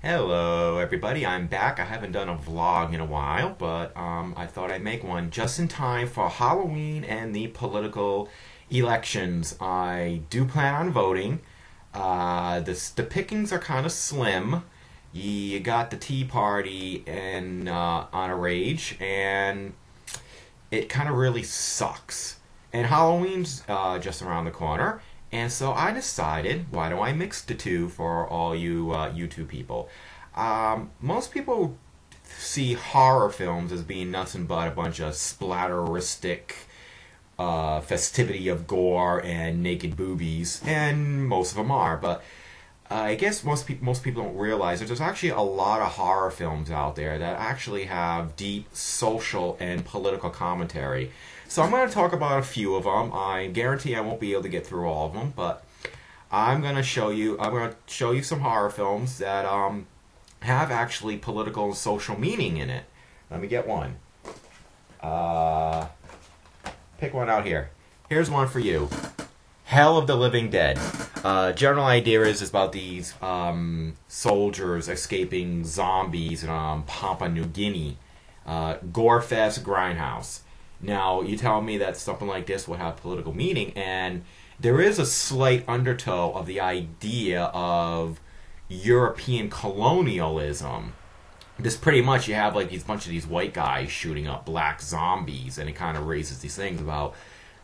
Hello, everybody. I'm back. I haven't done a vlog in a while, but I thought I'd make one just in time for Halloween and the political elections. I do plan on voting. The pickings are kind of slim. You got the Tea Party and on a rage, and it kind of really sucks. And Halloween's just around the corner. And so I decided, why don't I mix the two for all you YouTube people? Most people see horror films as being nothing but a bunch of splatteristic festivity of gore and naked boobies, and most of them are. But I guess most people don't realize that there's actually a lot of horror films out there that actually have deep social and political commentary. So I'm going to talk about a few of them. I guarantee I won't be able to get through all of them, but I'm going to show you some horror films that have actually political and social meaning in it. Let me get one. Pick one out here. Here's one for you. Hell of the Living Dead. General idea is about these soldiers escaping zombies in Papua New Guinea. Gorefest Grindhouse. Now, you tell me that something like this would have political meaning, and there is a slight undertow of the idea of European colonialism. This pretty much, you have like these bunch of these white guys shooting up black zombies, and it kind of raises these things about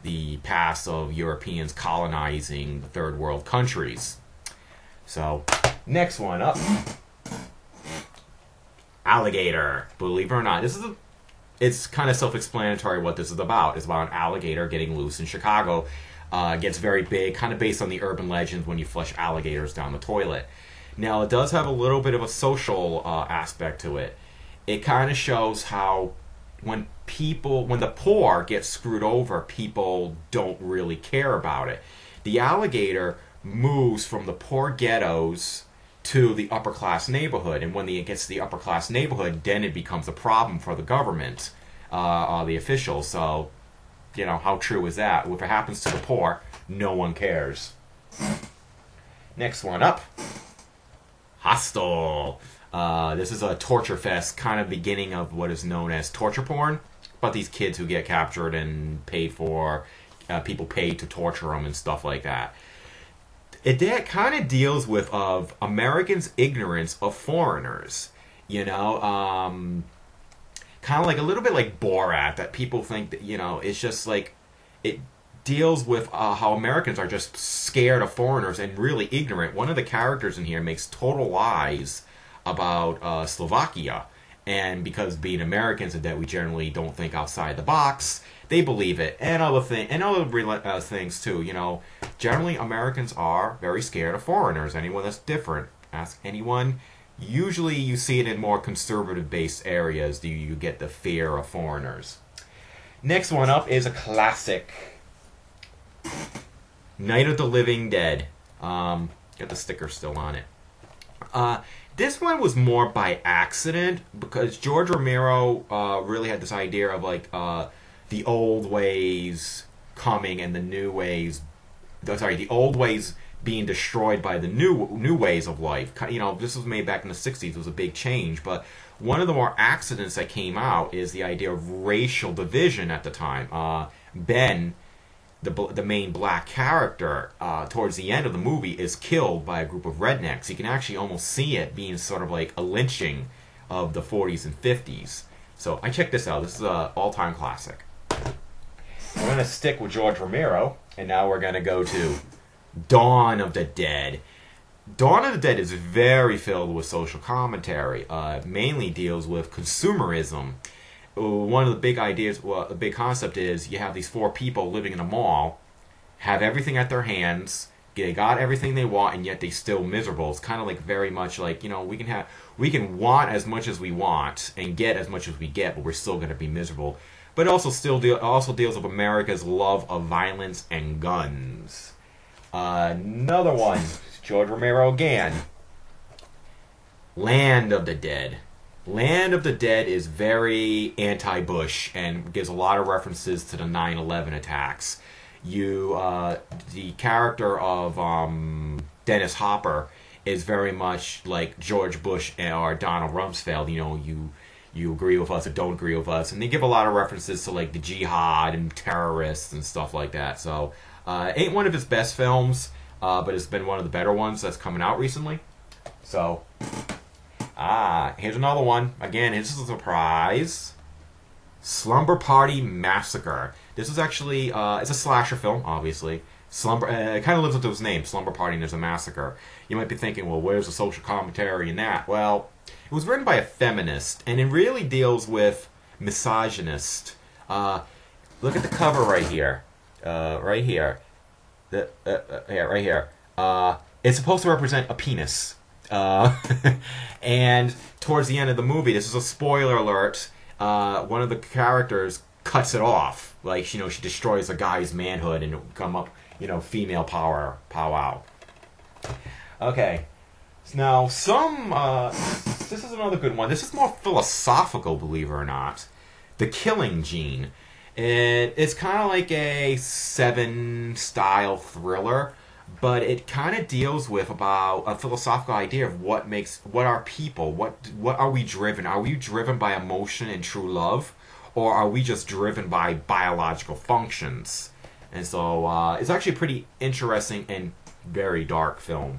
the past of Europeans colonizing third world countries. So, next one up. Alligator. Believe it or not, it's kind of self-explanatory what this is about. It's about an alligator getting loose in Chicago. Gets very big, kind of based on the urban legends when you flush alligators down the toilet. Now, it does have a little bit of a social aspect to it. It kind of shows how when the poor get screwed over, people don't really care about it. The alligator moves from the poor ghettos to the upper class neighborhood, and when it gets to the upper class neighborhood, then it becomes a problem for the government, the officials. So, you know, how true is that? If it happens to the poor, no one cares. Next one up. Hostel. This is a torture fest, kind of beginning of what is known as torture porn, about these kids who get captured and paid for, people paid to torture them and stuff like that. It kind of deals with of Americans' ignorance of foreigners, you know, kind of like a little bit like Borat, that people think that, you know, it's just like, it deals with how Americans are just scared of foreigners and really ignorant. One of the characters in here makes total lies about Slovakia, and because being Americans and that we generally don't think outside the box, they believe it, and other things too. You know, generally Americans are very scared of foreigners. Anyone that's different, ask anyone. Usually, you see it in more conservative-based areas. Do you get the fear of foreigners? Next one up is a classic, Night of the Living Dead. Got the sticker still on it. This one was more by accident because George Romero really had this idea of like the old ways coming and the new ways. The old ways being destroyed by the new ways of life. You know, this was made back in the 60s. It was a big change, but one of the more accidents that came out is the idea of racial division at the time. Ben, the main black character, towards the end of the movie, is killed by a group of rednecks. You can actually almost see it being sort of like a lynching of the 40s and 50s. So I checked this out. This is an all-time classic. We're going to stick with George Romero, and now we're going to go to Dawn of the Dead. Dawn of the Dead is very filled with social commentary. It mainly deals with consumerism. One of the big ideas, well, the big concept is you have these four people living in a mall, have everything at their hands, they got everything they want, and yet they still miserable. It's kind of like very much like, you know, we can want as much as we want and get as much as we get, but we're still going to be miserable. But it also deals with America's love of violence and guns. Another one, George Romero again. Land of the Dead. Land of the Dead is very anti-Bush and gives a lot of references to the 9/11 attacks. The character of Dennis Hopper is very much like George Bush or Donald Rumsfeld. You agree with us or don't agree with us, and they give a lot of references to like the jihad and terrorists and stuff like that. So ain't one of his best films, but it's been one of the better ones that's coming out recently. So here's another one. Again, this is a surprise. Slumber Party Massacre. This is actually it's a slasher film, obviously. It kind of lives up to its name, Slumber Party, and there's a massacre. You might be thinking, well, where's the social commentary in that? Well, it was written by a feminist, and it really deals with misogynist. Look at the cover right here. Right here. Right here. It's supposed to represent a penis. And towards the end of the movie, this is a spoiler alert, one of the characters cuts it off. Like, she destroys a guy's manhood and it'll come up, female power, powwow. Okay. Now, this is another good one. This is more philosophical, believe it or not. The Killing Gene. It's kind of like a Seven-style thriller, but it kind of deals with about a philosophical idea of what are people, what are we driven? Are we driven by emotion and true love, or are we just driven by biological functions? And so it's actually a pretty interesting and very dark film.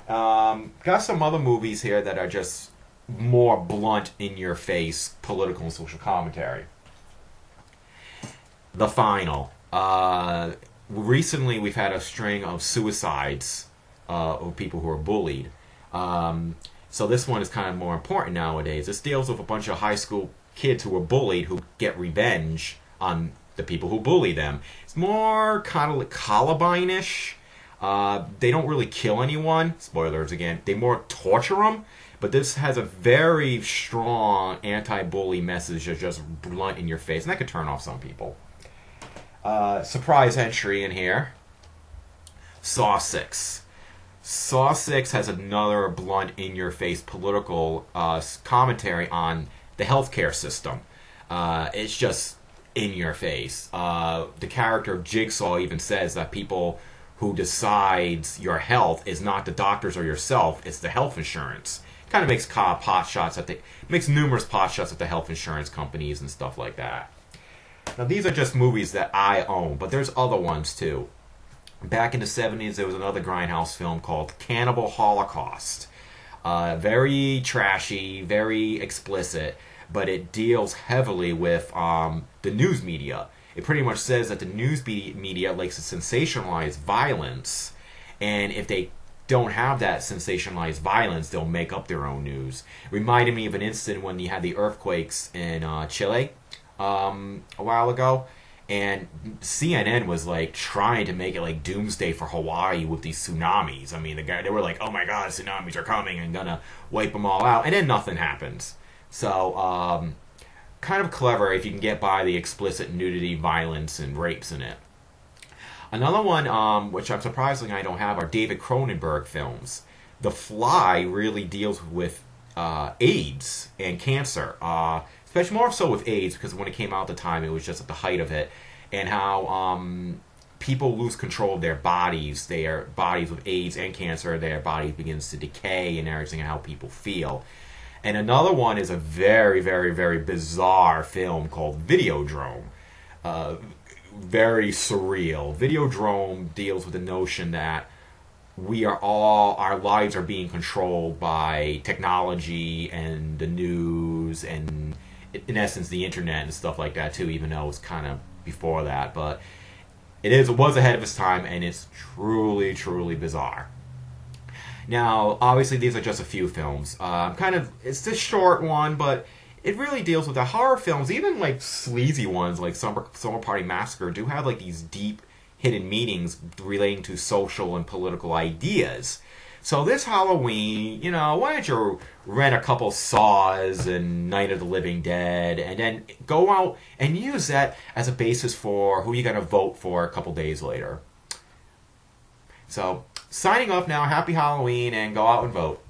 Got some other movies here that are just more blunt, in your face, political and social commentary. The Final. Recently, we've had a string of suicides of people who are bullied. So this one is kind of more important nowadays. This deals with a bunch of high school kids who were bullied who get revenge on the people who bully them. It's more kind of like Columbine-ish. They don't really kill anyone. Spoilers again. They more torture them. But this has a very strong anti-bully message that's just blunt in your face. And that could turn off some people. Surprise entry in here. Saw 6. Saw 6 has another blunt, in-your-face political commentary on the healthcare system. It's just in your face. The character of Jigsaw even says that people who decides your health is not the doctors or yourself, it's the health insurance. Kind of makes makes numerous pot shots at the health insurance companies and stuff like that. Now, these are just movies that I own, but there's other ones, too. Back in the 70s, there was another Grindhouse film called Cannibal Holocaust. Very trashy, very explicit, but it deals heavily with the news media. It pretty much says that the news media likes to sensationalize violence, and if they don't have that sensationalized violence, they'll make up their own news. Reminded me of an incident when you had the earthquakes in Chile a while ago, and CNN was like trying to make it like doomsday for Hawaii with these tsunamis. I mean, they were like, oh my god, tsunamis are coming and gonna wipe them all out, and then nothing happens. So kind of clever if you can get by the explicit nudity, violence, and rapes in it. Another one, which I'm surprising I don't have, are David Cronenberg films. The Fly really deals with AIDS and cancer, especially more so with AIDS, because when it came out at the time, it was just at the height of it, and how people lose control of their bodies with AIDS and cancer, their body begins to decay and everything, and how people feel. And another one is a very, very, very bizarre film called Videodrome. Very surreal. Videodrome deals with the notion that our lives are being controlled by technology and the news and, in essence, the internet and stuff like that too, even though it's kind of before that. But it was ahead of its time, and it's truly, truly bizarre. Now, obviously, these are just a few films. It's a short one, but it really deals with the horror films. Even like sleazy ones like Summer Party Massacre do have like these deep hidden meanings relating to social and political ideas. So this Halloween, why don't you rent a couple Saws and Night of the Living Dead, and then go out and use that as a basis for who you're going to vote for a couple days later. So, signing off now. Happy Halloween, and go out and vote.